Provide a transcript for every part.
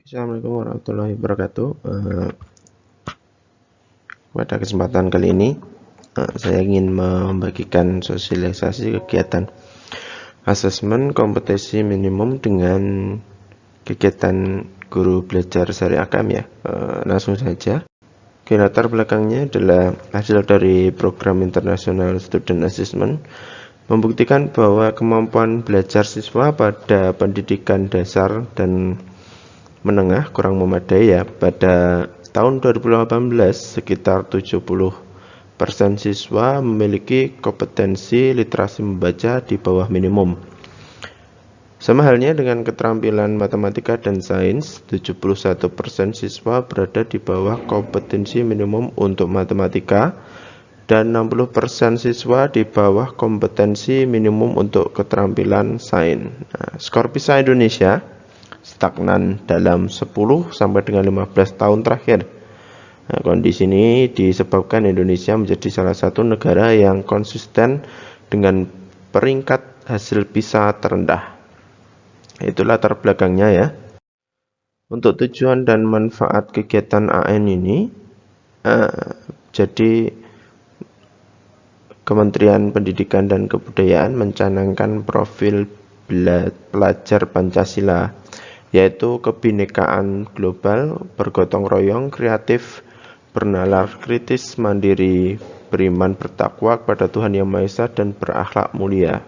Assalamualaikum warahmatullahi wabarakatuh. Pada kesempatan kali ini saya ingin membagikan sosialisasi kegiatan asesmen kompetensi minimum dengan kegiatan guru belajar syariah AKM ya. Langsung saja. Latar belakangnya adalah hasil dari program International Student Assessment membuktikan bahwa kemampuan belajar siswa pada pendidikan dasar dan menengah kurang memadai ya. Pada tahun 2018 sekitar 70% siswa memiliki kompetensi literasi membaca di bawah minimum. Sama halnya dengan keterampilan matematika dan sains, 71% siswa berada di bawah kompetensi minimum untuk matematika dan 60% siswa di bawah kompetensi minimum untuk keterampilan sains. Skor PISA Indonesia stagnan dalam 10 sampai dengan 15 tahun terakhir. Kondisi ini disebabkan Indonesia menjadi salah satu negara yang konsisten dengan peringkat hasil PISA terendah. Itu latar belakangnya ya. Untuk tujuan dan manfaat kegiatan AN ini, jadi Kementerian Pendidikan dan Kebudayaan mencanangkan profil pelajar Pancasila, yaitu kebinekaan global, bergotong royong, kreatif, bernalar kritis, mandiri, beriman, bertakwa kepada Tuhan Yang Maha Esa, dan berakhlak mulia.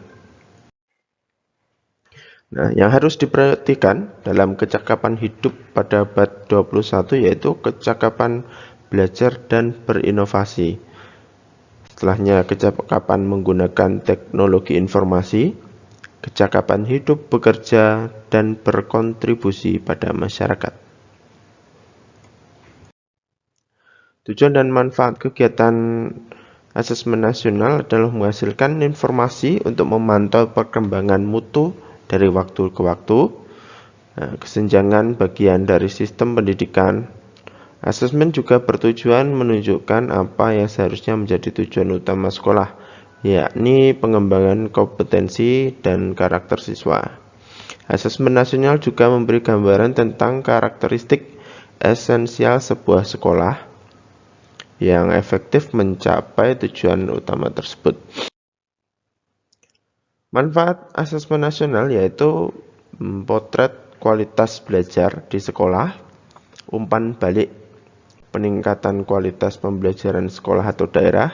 Nah, yang harus diperhatikan dalam kecakapan hidup pada abad 21 yaitu kecakapan belajar dan berinovasi. Setelahnya kecakapan menggunakan teknologi informasi, kecakapan hidup, bekerja, dan berkontribusi pada masyarakat. Tujuan dan manfaat kegiatan asesmen nasional adalah menghasilkan informasi untuk memantau perkembangan mutu dari waktu ke waktu, kesenjangan bagian dari sistem pendidikan. Asesmen juga bertujuan menunjukkan apa yang seharusnya menjadi tujuan utama sekolah, yakni pengembangan kompetensi dan karakter siswa. Asesmen nasional juga memberi gambaran tentang karakteristik esensial sebuah sekolah yang efektif mencapai tujuan utama tersebut. Manfaat asesmen nasional yaitu potret kualitas belajar di sekolah, umpan balik peningkatan kualitas pembelajaran sekolah atau daerah,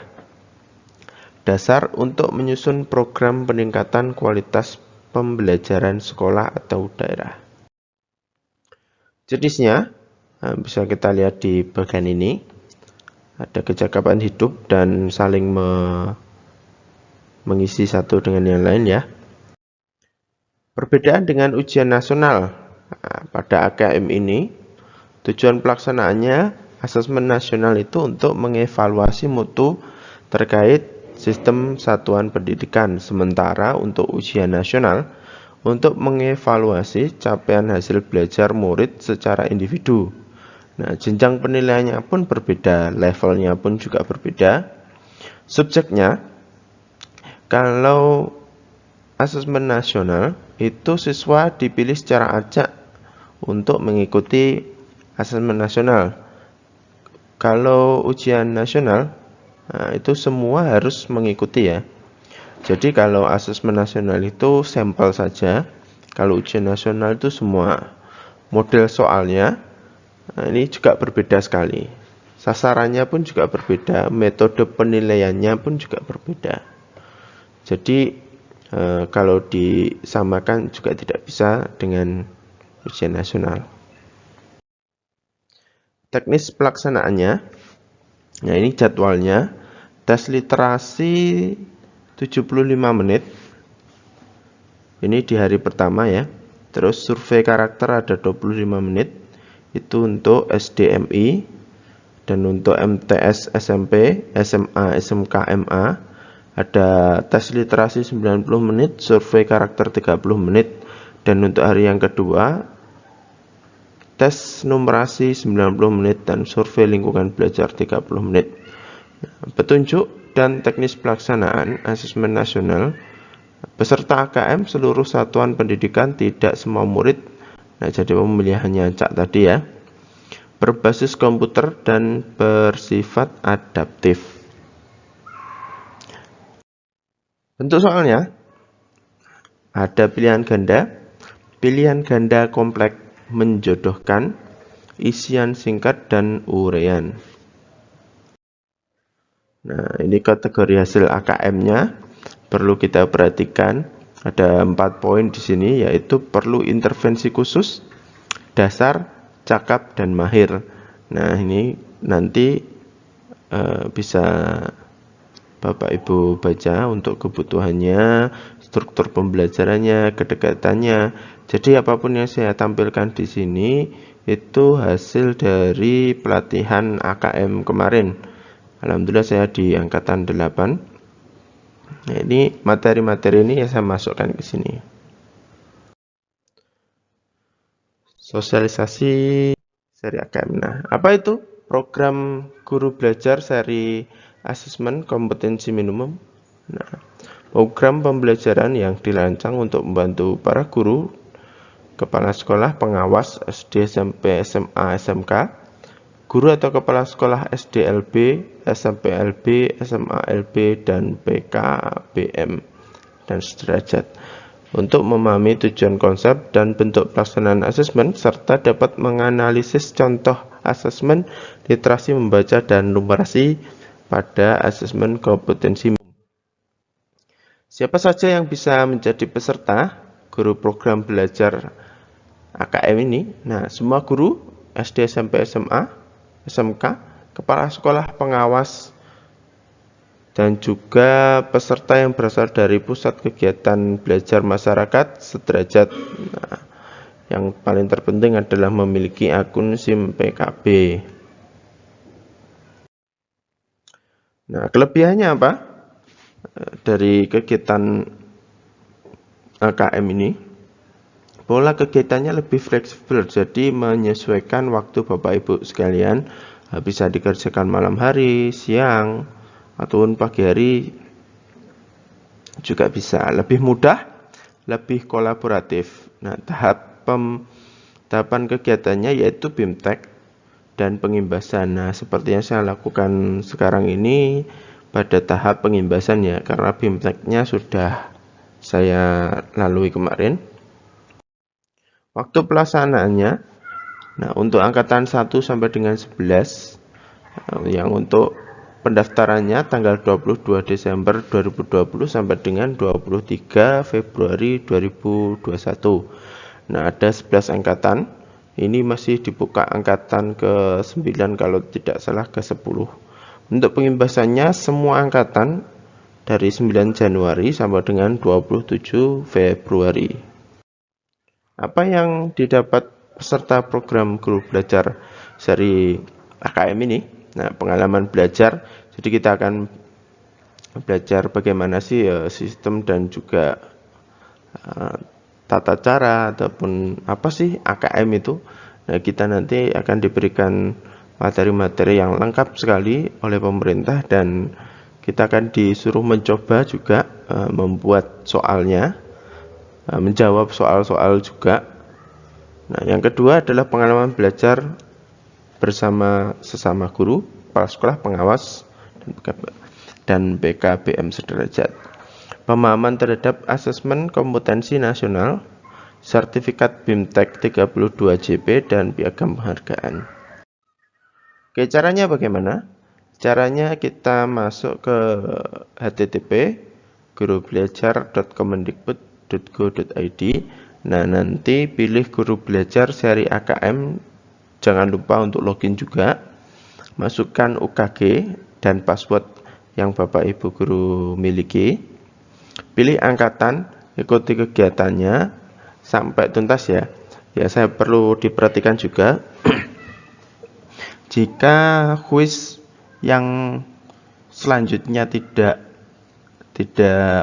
dasar untuk menyusun program peningkatan kualitas pembelajaran sekolah atau daerah. Jenisnya bisa kita lihat di bagian ini. Ada kecakapan hidup dan saling mengisi satu dengan yang lain ya. Perbedaan dengan ujian nasional pada AKM ini, tujuan pelaksanaannya asesmen nasional itu untuk mengevaluasi mutu terkait sistem satuan pendidikan, sementara untuk ujian nasional untuk mengevaluasi capaian hasil belajar murid secara individu. Nah, jenjang penilaiannya pun berbeda, levelnya pun juga berbeda. Subjeknya, kalau asesmen nasional itu siswa dipilih secara acak untuk mengikuti asesmen nasional. Kalau ujian nasional, itu semua harus mengikuti ya. Jadi kalau asesmen nasional itu sampel saja, kalau ujian nasional itu semua. Model soalnya ini juga berbeda sekali. Sasarannya pun juga berbeda, metode penilaiannya pun juga berbeda. Jadi kalau disamakan juga tidak bisa dengan ujian nasional. Teknis pelaksanaannya, nah ini jadwalnya. Tes literasi 75 menit. Ini di hari pertama ya. Terus survei karakter ada 25 menit. Itu untuk SDMI dan untuk MTS SMP, SMA, SMK, MA ada tes literasi 90 menit, survei karakter 30 menit, dan untuk hari yang kedua tes numerasi 90 menit dan survei lingkungan belajar 30 menit. Petunjuk dan teknis pelaksanaan asesmen nasional. Peserta AKM seluruh satuan pendidikan, tidak semua murid Nah, jadi pemilihannya cak tadi ya. Berbasis komputer dan bersifat adaptif. Bentuk soalnya ada pilihan ganda. Pilihan ganda kompleks menjodohkan, isian singkat dan uraian. Nah, ini kategori hasil AKM-nya perlu kita perhatikan. Ada 4 poin di sini, yaitu perlu intervensi khusus, dasar, cakap, dan mahir. Nah, ini nanti bisa Bapak Ibu baca untuk kebutuhannya, struktur pembelajarannya, kedekatannya. Jadi apapun yang saya tampilkan di sini itu hasil dari pelatihan AKM kemarin. Alhamdulillah saya di angkatan 8. Nah, ini materi-materi ini yang saya masukkan ke sini. Sosialisasi seri AKM. Nah, apa itu? Program guru belajar seri asesmen kompetensi minimum. Nah, program pembelajaran yang dirancang untuk membantu para guru, kepala sekolah, pengawas SD, SMP, SMA, SMK, guru atau kepala sekolah SD LB, SMP LB, SMA LB, dan PKBM dan sederajat untuk memahami tujuan konsep dan bentuk pelaksanaan asesmen serta dapat menganalisis contoh asesmen, literasi membaca dan numerasi pada asesmen kompetensi. Siapa saja yang bisa menjadi peserta guru program belajar AKM ini? Nah, semua guru SD, SMP, SMA, SMK, kepala sekolah, pengawas, dan juga peserta yang berasal dari pusat kegiatan belajar masyarakat sederajat. Nah, yang paling terpenting adalah memiliki akun SIM PKB. Nah, kelebihannya apa dari kegiatan AKM ini? Pola kegiatannya lebih fleksibel, jadi menyesuaikan waktu Bapak Ibu sekalian. Bisa dikerjakan malam hari, siang, ataupun pagi hari juga bisa. Lebih mudah, lebih kolaboratif. Nah, tahapan kegiatannya yaitu BIMTEK dan pengimbasan. Nah, seperti yang saya lakukan sekarang ini pada tahap pengimbasan ya, karena BIMTEK-nya sudah saya lalui kemarin. Waktu pelaksanaannya, nah untuk angkatan 1 sampai dengan 11, yang untuk pendaftarannya tanggal 22 Desember 2020 sampai dengan 23 Februari 2021. Nah, ada 11 angkatan. Ini masih dibuka angkatan ke-9 kalau tidak salah ke-10. Untuk pengimbasannya semua angkatan dari 9 Januari sampai dengan 27 Februari. Apa yang didapat peserta program guru belajar seri AKM ini? Nah, pengalaman belajar. Jadi kita akan belajar bagaimana sih sistem dan juga tata cara ataupun apa sih AKM itu. Nah, kita nanti akan diberikan materi-materi yang lengkap sekali oleh pemerintah dan kita akan disuruh mencoba juga membuat soalnya, menjawab soal-soal juga. Nah, yang kedua adalah pengalaman belajar bersama sesama guru, kepala sekolah, pengawas, dan PKBM sederajat. Pemahaman terhadap asesmen kompetensi nasional, sertifikat BIMTEK 32 JP, dan piagam penghargaan. Oke, caranya bagaimana? Caranya kita masuk ke http gurubelajar.kemendikbud.go.id. Nah, nanti pilih guru belajar seri AKM. Jangan lupa untuk login juga. Masukkan UKG dan password yang Bapak Ibu guru miliki. Pilih angkatan, ikuti kegiatannya sampai tuntas ya. Ya, saya perlu diperhatikan juga. Jika kuis yang selanjutnya tidak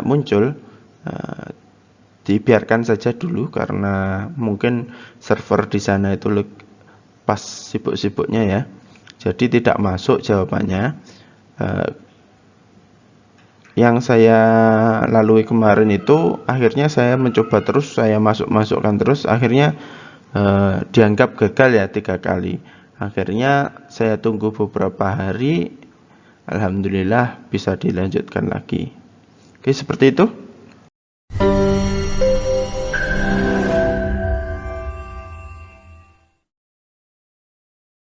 muncul, dibiarkan saja dulu karena mungkin server di sana itu pas sibuk-sibuknya ya. Jadi tidak masuk jawabannya. Yang saya lalui kemarin itu akhirnya saya mencoba terus, saya masukkan terus, akhirnya dianggap gagal ya 3 kali. Akhirnya saya tunggu beberapa hari, alhamdulillah bisa dilanjutkan lagi. Oke, seperti itu.